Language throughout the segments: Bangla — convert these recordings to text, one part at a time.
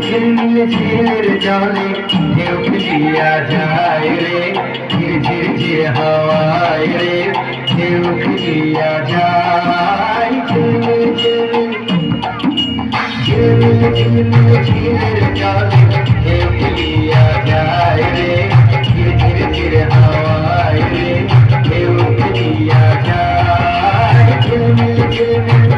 ঝিলমিল ঝিলের জলে ঢেউ খেলিয়া যায় রে, ঝির ঝির ঝির হাওয়ায় রে ঢেউ খেলিয়া যায়। ঝিলমিল ঝিলমিল ঝিলমিল ঝিলের জলে ঢেউ খেলিয়া যায় রে, ঝির ঝির ঝির হাওয়ায় রে ঢেউ খেলিয়া যায়। ঝিলমিল ঝিলমিল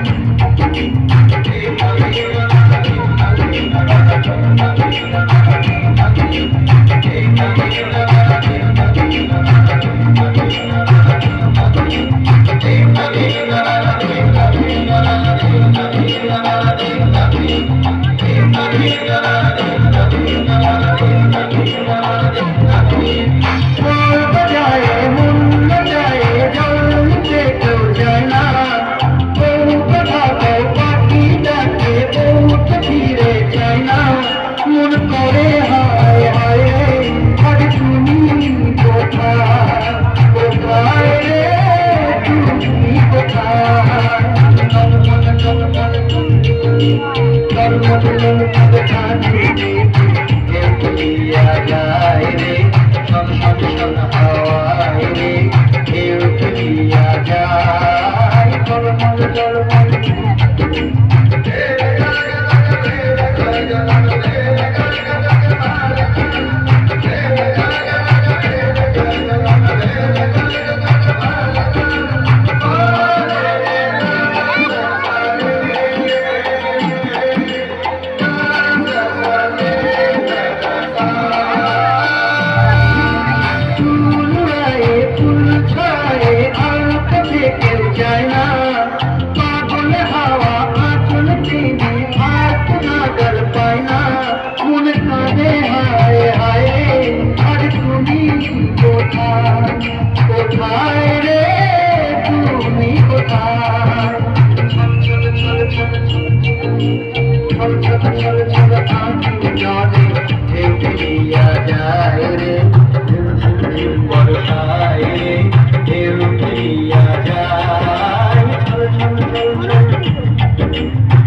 Thank you.